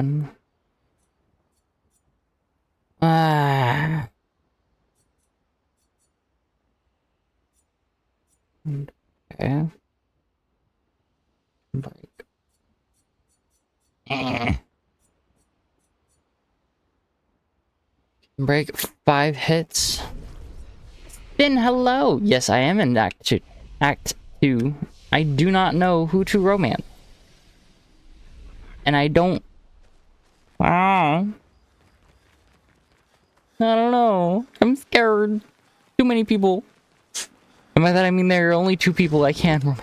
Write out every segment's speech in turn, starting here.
happen. Ah. Okay. Break. Break 5 hits. Then hello. Yes, I am in Act 2. Act 2. I do not know who to romance. And I don't... Wow. I don't know. I'm scared. Too many people. And by that I mean there are only 2 people I can romance.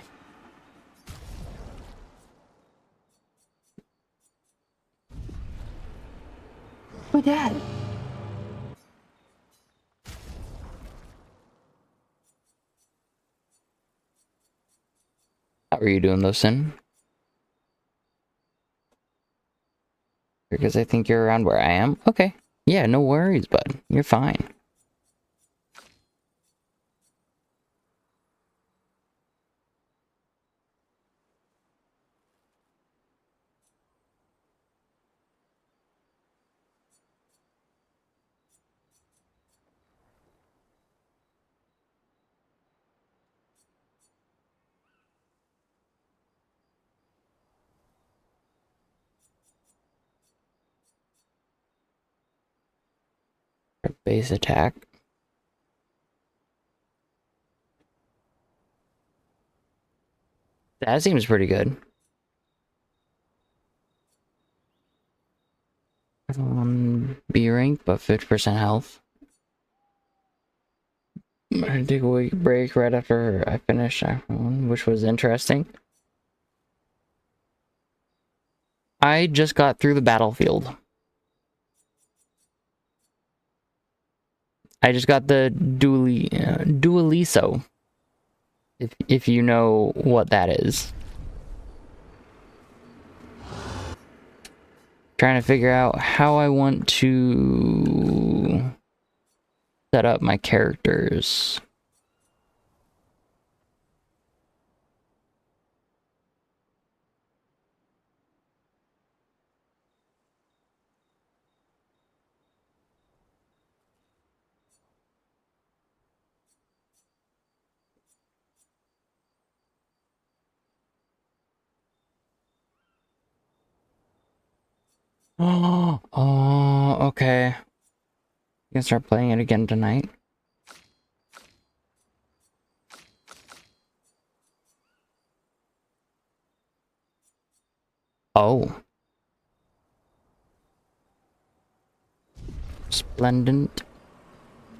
My dad. How are you doing, though, Sin? Because I think you're around where I am? Okay. Yeah, no worries, bud. You're fine. Base attack. That seems pretty good. B rank, but 50% health. I'm gonna take a week break right after I finish Act 1, which was interesting. I just got through the battlefield. I just got the Dualiso. If you know what that is. Trying to figure out how I want to set up my characters. Oh, okay. You can start playing it again tonight. Oh. Splendid.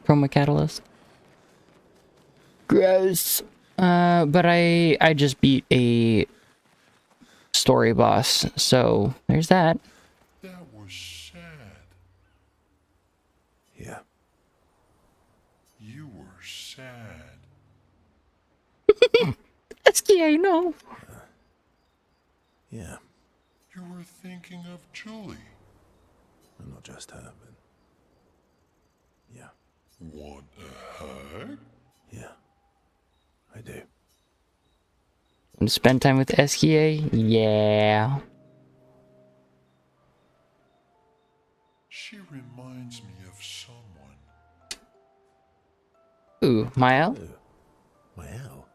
Chroma Catalyst. Gross. But I just beat a story boss, so there's that. That was sad. Yeah. You were sad. SKA, no. Yeah. You were thinking of Julie. And not just her, but... Yeah. What the heck? Yeah. I do. Want to spend time with SKA? Yeah. She reminds me of someone. Ooh, Mael? Oh. Well.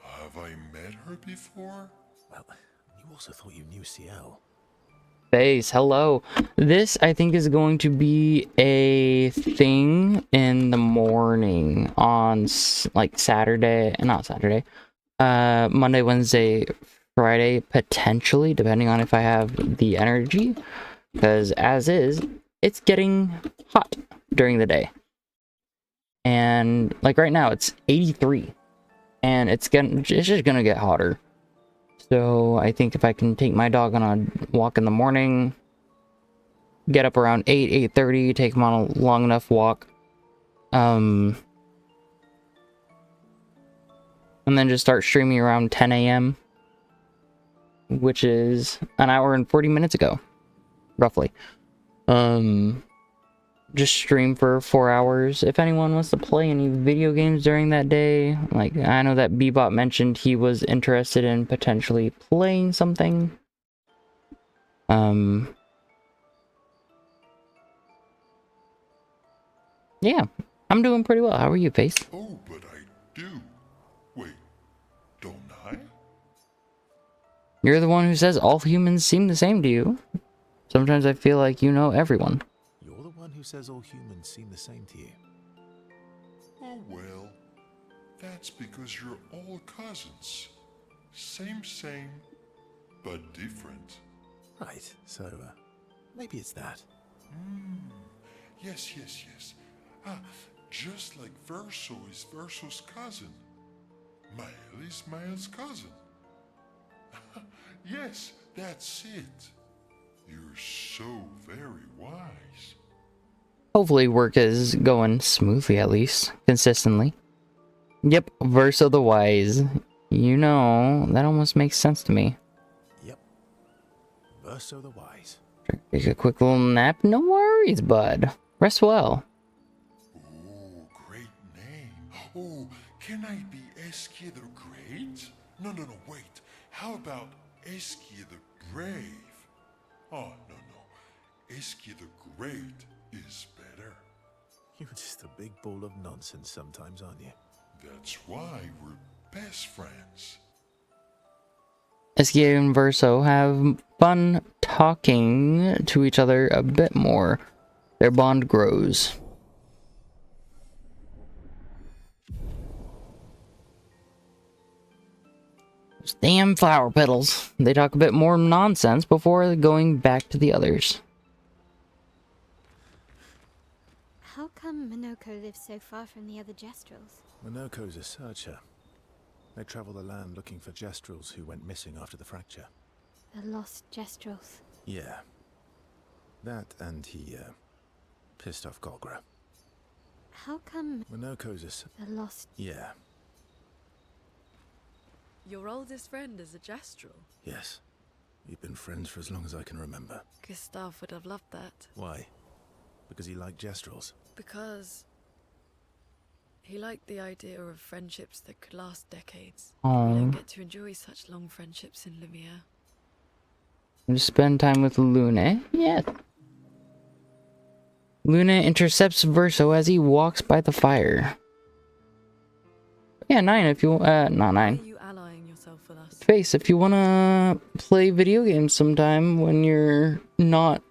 Have I met her before? Well, you also thought you knew CL. Base, hello. This, I think, is going to be a thing in the morning on, like, Saturday. Not Saturday. Monday, Wednesday, Friday, potentially, depending on if I have the energy. Because, as is, it's getting hot during the day. And, like, right now, it's 83. And it's just gonna get hotter. So I think if I can take my dog on a walk in the morning, get up around 8:30, take him on a long enough walk, and then just start streaming around 10 a.m., which is an hour and 40 minutes ago, roughly. Just stream for 4 hours. If anyone wants to play any video games during that day, like, I know that Bebop mentioned he was interested in potentially playing something. Yeah, I'm doing pretty well. How are you, Pace? Oh, but I do. Wait, don't I? You're the one who says all humans seem the same to you. Sometimes I feel like you know everyone. You're the one who says all humans seem the same to you. Oh, well, that's because you're all cousins. Same, but different. Right, so maybe it's that. Yes. Ah, just like Verso is Verso's cousin. Mael is Mael's cousin. Yes, that's it. You're so very wise. Hopefully work is going smoothly at least, consistently. Yep, Verso the Wise. You know, that almost makes sense to me. Yep. Verso the Wise. Take a quick little nap? No worries, bud. Rest well. Oh, great name. Oh, can I be Eskia the Great? No, wait. How about Eskia the Brave? Oh, no. Eskia the Great is better. You're just a big ball of nonsense sometimes, aren't you? That's why we're best friends. Eskia and Verso have fun talking to each other a bit more. Their bond grows. Those damn flower petals. They talk a bit more nonsense before going back to the others. How come Minoko lives so far from the other Jestrels? Minoko's a searcher. They travel the land looking for Jestrels who went missing after the fracture. The lost Jestrels. Yeah. That and he, pissed off Golgra. How come Minoko's the lost... Yeah. Your oldest friend is a Jestrel. Yes. We've been friends for as long as I can remember. Gustav would have loved that. Why? Because he liked Jestrels? Because he liked the idea of friendships that could last decades. Aww. We don't get to enjoy such long friendships in Lumiere. Just spend time with Lune? Yeah. Lune intercepts Verso as he walks by the fire. Yeah, 9 if you not Why 9. are you allying yourself with us? Face, if you wanna play video games sometime when you're not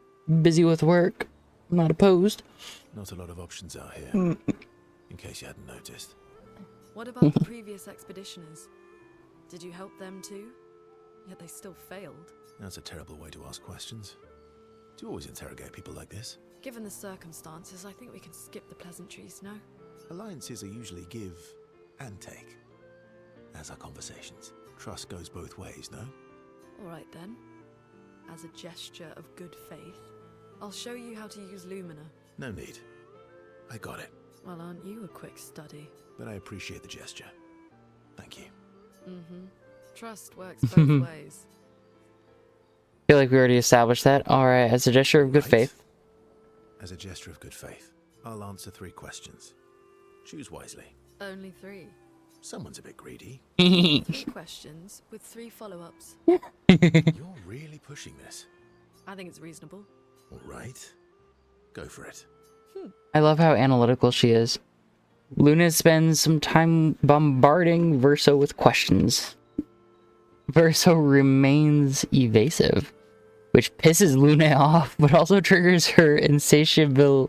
busy with work, I'm not opposed. Not a lot of options out here. In case you hadn't noticed. What about the previous expeditioners? Did you help them too? Yet they still failed. That's a terrible way to ask questions. Do you always interrogate people like this? Given the circumstances, I think we can skip the pleasantries, no? Alliances are usually give and take. As are conversations. Trust goes both ways, no? Alright then. As a gesture of good faith, I'll show you how to use Lumina. No need. I got it. Well, aren't you a quick study? But I appreciate the gesture. Thank you. Mm-hmm. Trust works both ways. Feel like we already established that. Alright, as a gesture of good Right. faith. As a gesture of good faith, I'll answer 3 questions. Choose wisely. Only 3. Someone's a bit greedy. 3 questions with 3 follow-ups. You're really pushing this. I think it's reasonable. All right. Go for it. I love how analytical she is. Luna spends some time bombarding Verso with questions. Verso remains evasive, which pisses Luna off, but also triggers her insatiable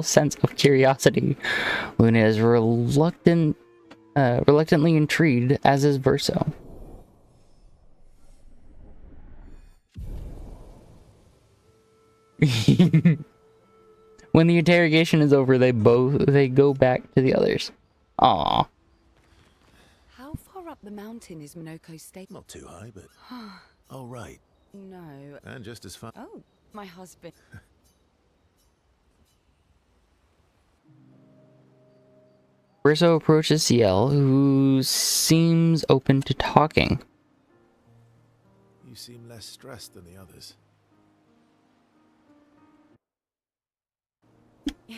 sense of curiosity. Luna is reluctantly intrigued, as is Verso. When the interrogation is over, they go back to the others. Aww. How far up the mountain is Minoko's state? Not too high, but... Oh, right. No. And just as far... Oh, my husband. Verso approaches CL, who seems open to talking. You seem less stressed than the others.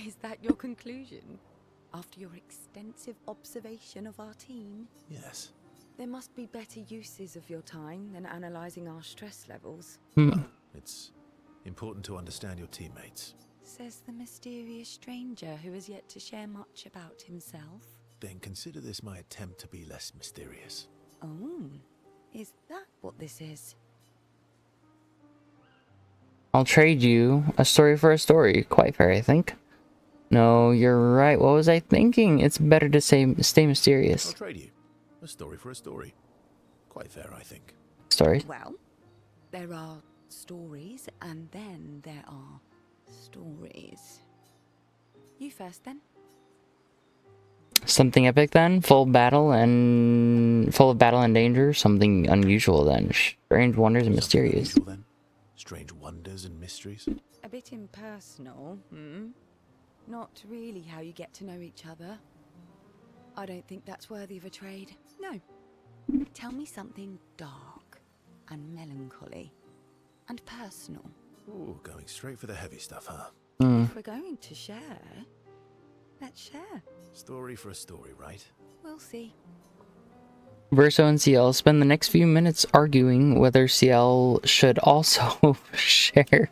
Is that your conclusion? After your extensive observation of our team? Yes. There must be better uses of your time than analysing our stress levels. Well, It's important to understand your teammates. Says the mysterious stranger who has yet to share much about himself. Then consider this my attempt to be less mysterious. Oh, is that what this is? I'll trade you a story for a story. Quite fair, I think. No, you're right. What was I thinking? It's better to stay I'll mysterious. trade you a story for a story. Quite fair, I think. Stories. Well, there are stories, and then there are stories. You first, then. Something epic then? Full of battle and danger? Something unusual then? Strange wonders and Something mysterious. unusual, then? Strange wonders and mysteries? A bit impersonal, hmm? Not really how you get to know each other. I don't think that's worthy of a trade. No. Tell me something dark and melancholy and personal. Ooh, going straight for the heavy stuff, huh? If we're going to share, let's share. Story for a story, right? We'll see. Verso and CL spend the next few minutes arguing whether CL should also share.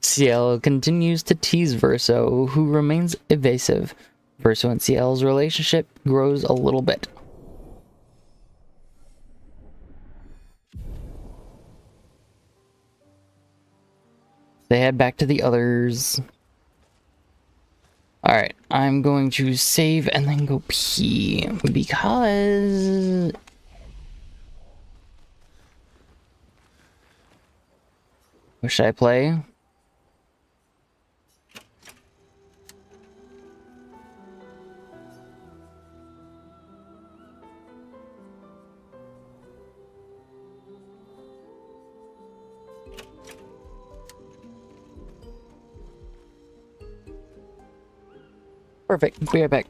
CL continues to tease Verso, who remains evasive. Verso and CL's relationship grows a little bit. They head back to the others. Alright, I'm going to save and then go pee, because... What should I play? Perfect, be right back.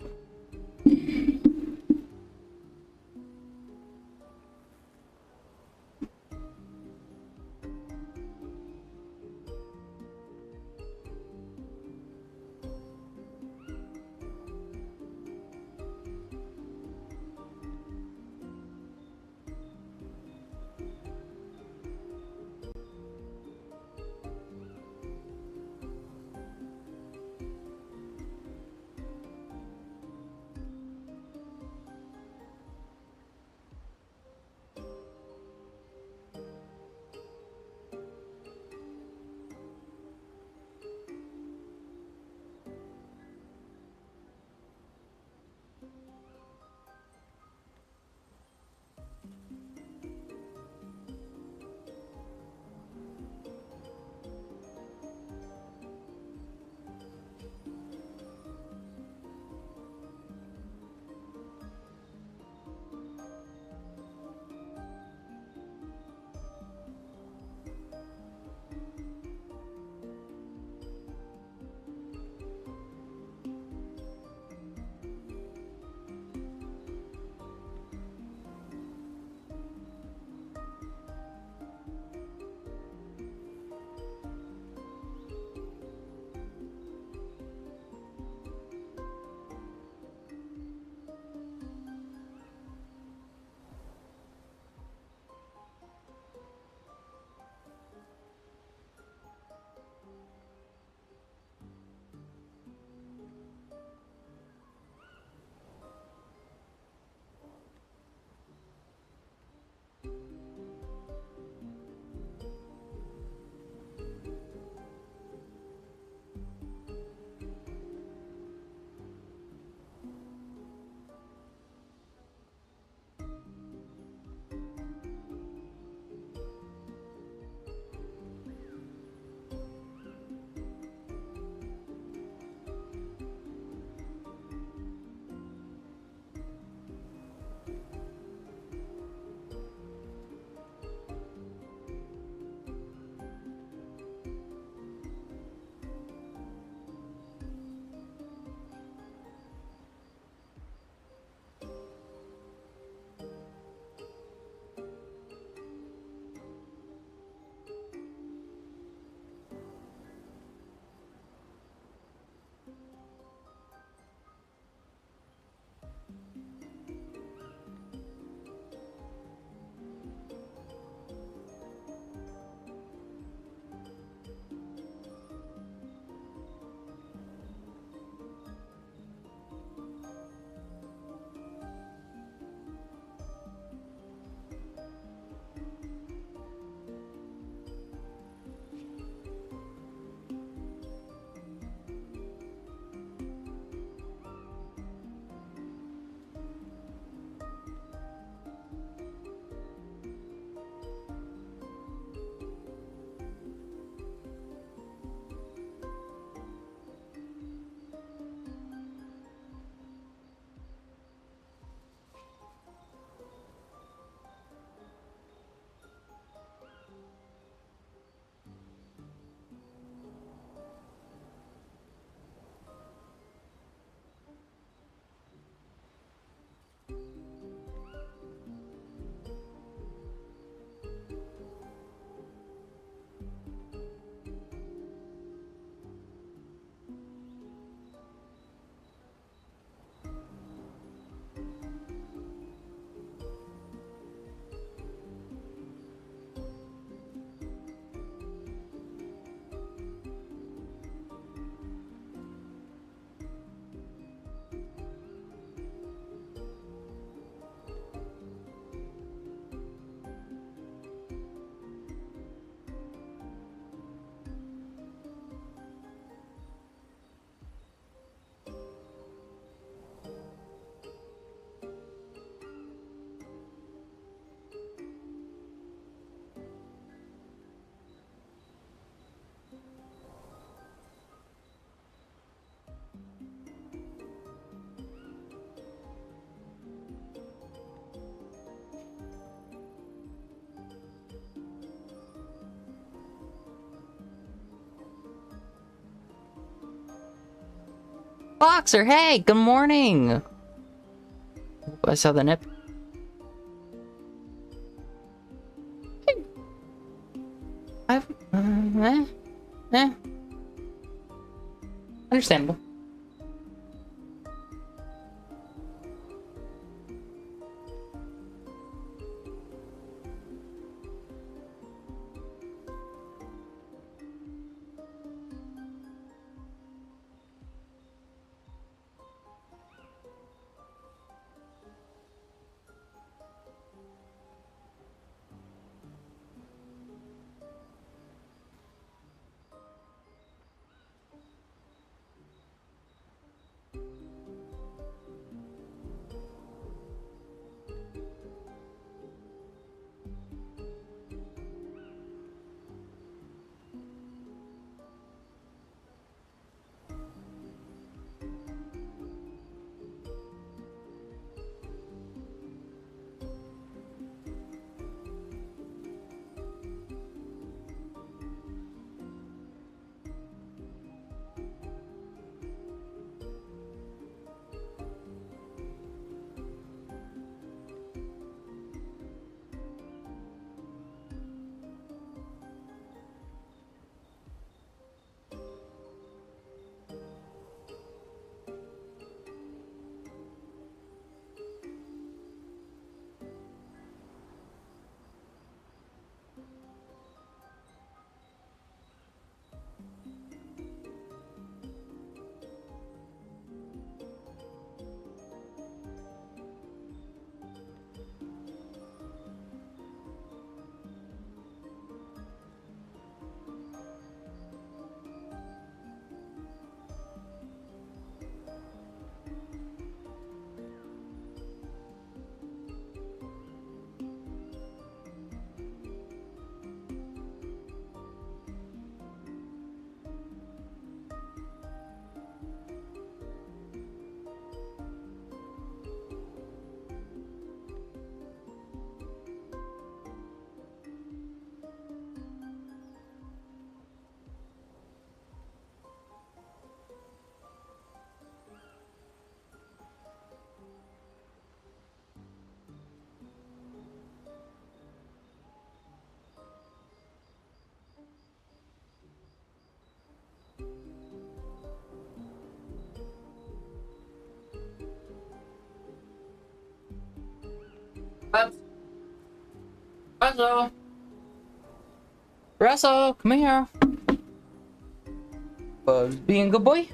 Boxer, hey, good morning. I saw the nip. I've, understandable. Russell! Russell, come here. Buzz being a good boy.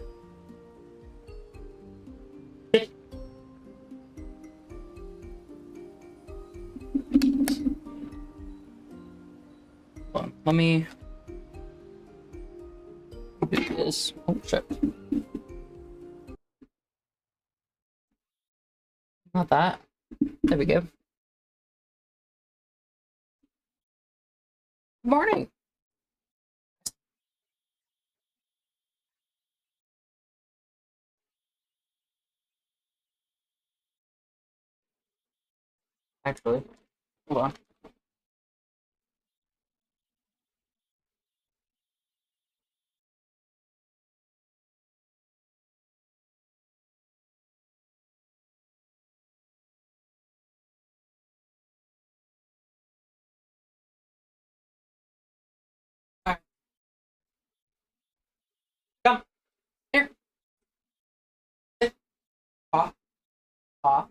Hold on, let me do this. Oh shit. Not that. There we go. Good morning. Actually, hold on. Alright, come here. Sit. Paw. Paw.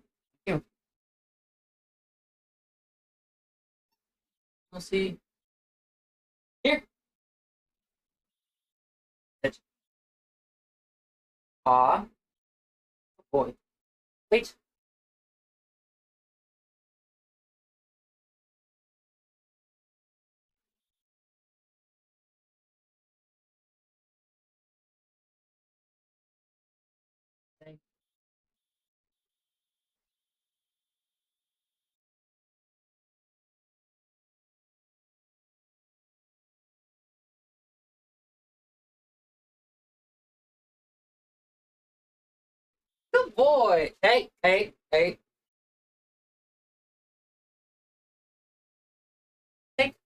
You. We'll see. Here. Sit. Paw. Good boy. Wait. Stay. Good boy. Hey, hey, hey. Take.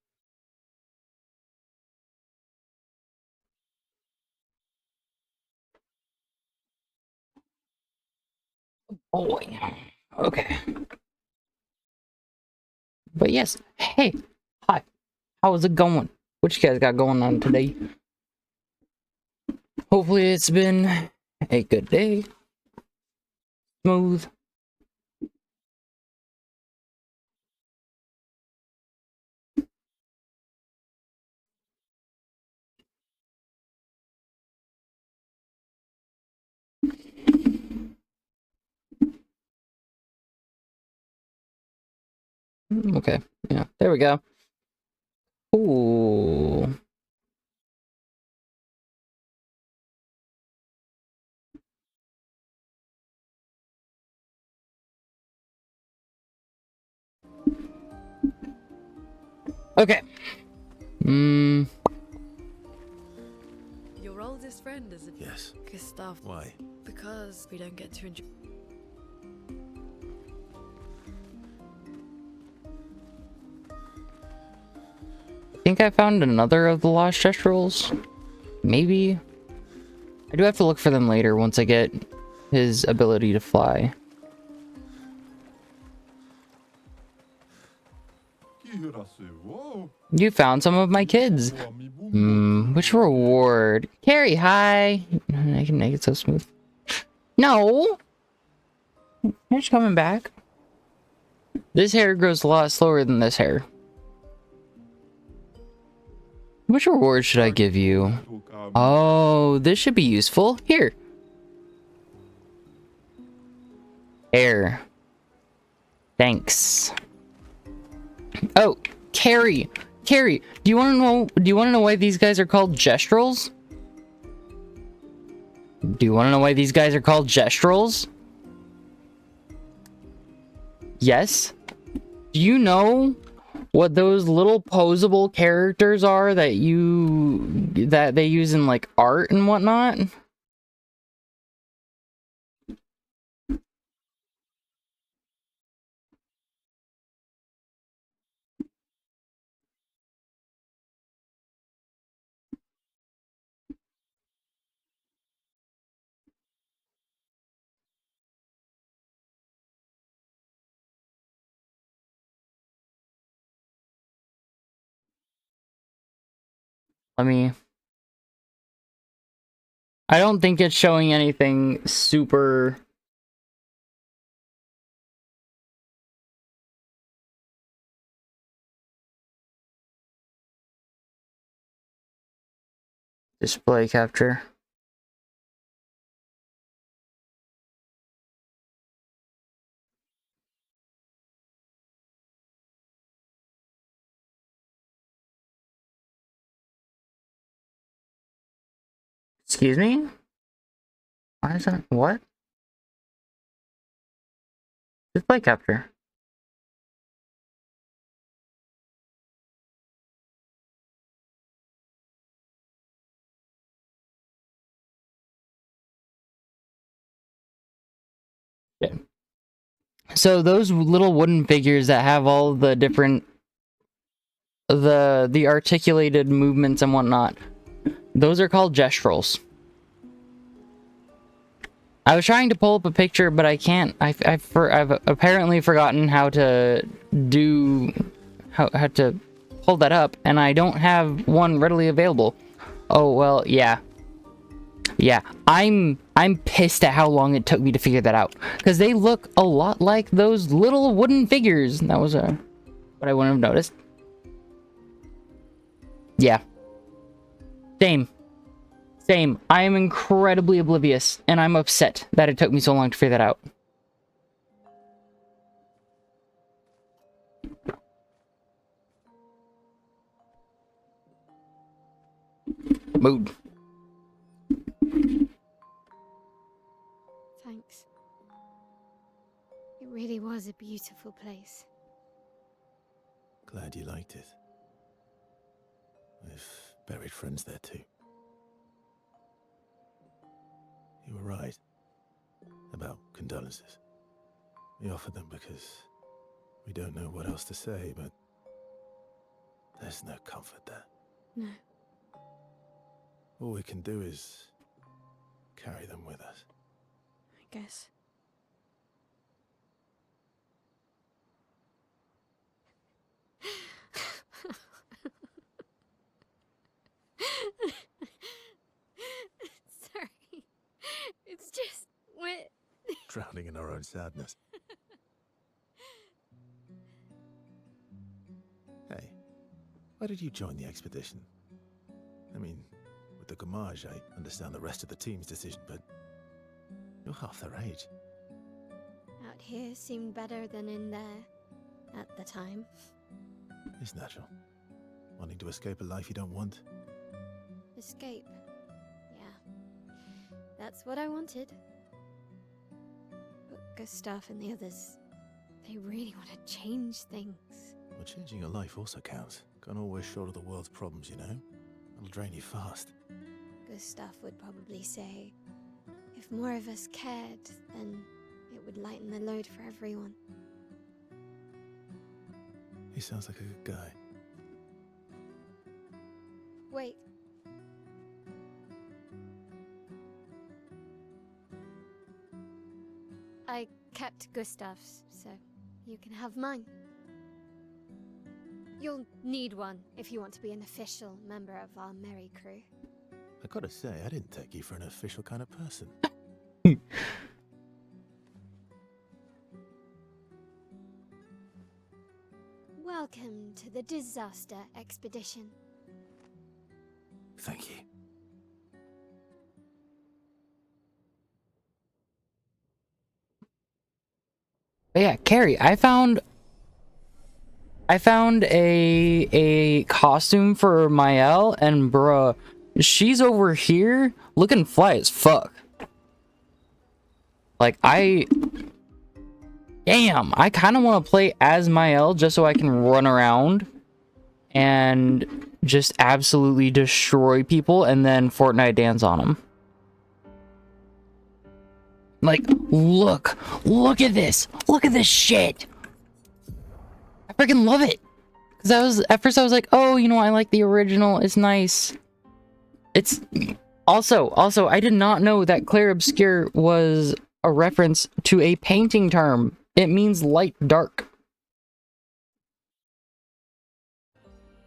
Oh, yeah. Okay. But yes, hey, hi. How's it going? What you guys got going on today? Hopefully it's been a good day. Smooth. Okay, yeah, there we go. Ooh. Okay. Your oldest friend is a Yes. Gustav. Why? Because we don't get to enjoy. I think I found another of the lost gestrels. Maybe. I do have to look for them later once I get his ability to fly. You found some of my kids. Which reward? Carrie, hi. I can make it so smooth. No. You're just coming back. This hair grows a lot slower than this hair. Which reward should I give you? Oh, this should be useful. Here. Hair. Thanks. Oh, Carrie. Carrie, do you want to know why these guys are called gestrels? Do you want to know why these guys are called gestrels? Yes. Do you know what those little posable characters are that they use in like art and whatnot? Let me. I don't think it's showing anything super. Display capture. Excuse me? Why is that? What? Display capture. Yeah. So those little wooden figures that have all the different the articulated movements and whatnot, those are called gestrels. I was trying to pull up a picture, but I can't. I've apparently forgotten how to do how to pull that up, and I don't have one readily available. Oh well, yeah. Yeah, I'm pissed at how long it took me to figure that out, because they look a lot like those little wooden figures. That was what I wouldn't have noticed. Yeah. Same. Same. I am incredibly oblivious, and I'm upset that it took me so long to figure that out. Mood. Thanks. It really was a beautiful place. Glad you liked it. We've buried friends there too. You were right about condolences. We offered them because we don't know what else to say, but there's no comfort there. No. All we can do is carry them with us. I guess. reveling in our own sadness. Hey, why did you join the expedition? I mean, with the Gamage, I understand the rest of the team's decision, but you're half their age. Out here seemed better than in there at the time. It's natural. Wanting to escape a life you don't want. Escape. Yeah. That's what I wanted. But Gustav and the others, they really want to change things. Well, changing your life also counts. Can't always shoulder the world's problems, you know? It'll drain you fast. Gustav would probably say, if more of us cared, then it would lighten the load for everyone. He sounds like a good guy. Wait. I kept Gustav's, so you can have mine. You'll need one if you want to be an official member of our merry crew. I gotta say, I didn't take you for an official kind of person. Welcome to the disaster expedition. Thank you. But yeah, Carrie, I found a costume for Mael, and bruh, she's over here looking fly as fuck. Like, damn, I kind of want to play as Mael just so I can run around and just absolutely destroy people and then Fortnite dance on them. Like, look at this. Look at this shit. I freaking love it. Because at first I was like, oh, you know, I like the original. It's nice. It's also, I did not know that Clair Obscur was a reference to a painting term. It means light dark.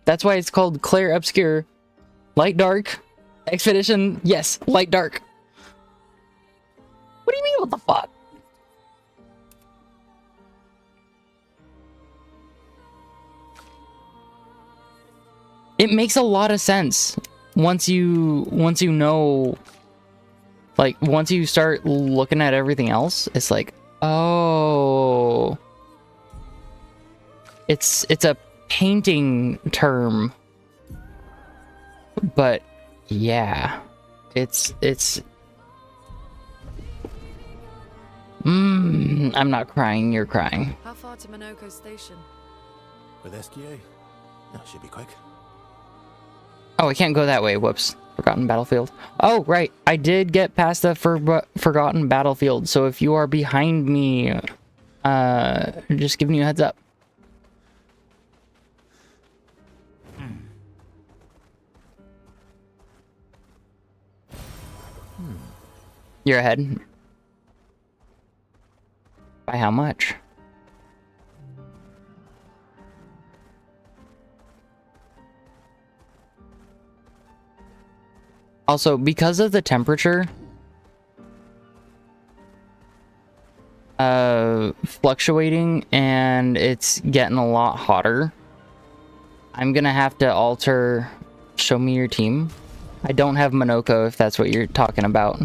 That's why it's called Clair Obscur. Light dark. Expedition, yes, light dark. What do you mean, what the fuck? It makes a lot of sense once you know, like, once you start looking at everything else. It's like, oh, it's a painting term, but yeah, it's I'm not crying, you're crying. How far to Minoko Station? With SQA? That should be quick. Oh, I can't go that way. Whoops. Forgotten Battlefield. Oh, right. I did get past the Forgotten Battlefield, so if you are behind me, just giving you a heads up. You're ahead. By how much? Also, because of the temperature fluctuating and it's getting a lot hotter, I'm gonna have to alter show me your team. I don't have Minoko if that's what you're talking about.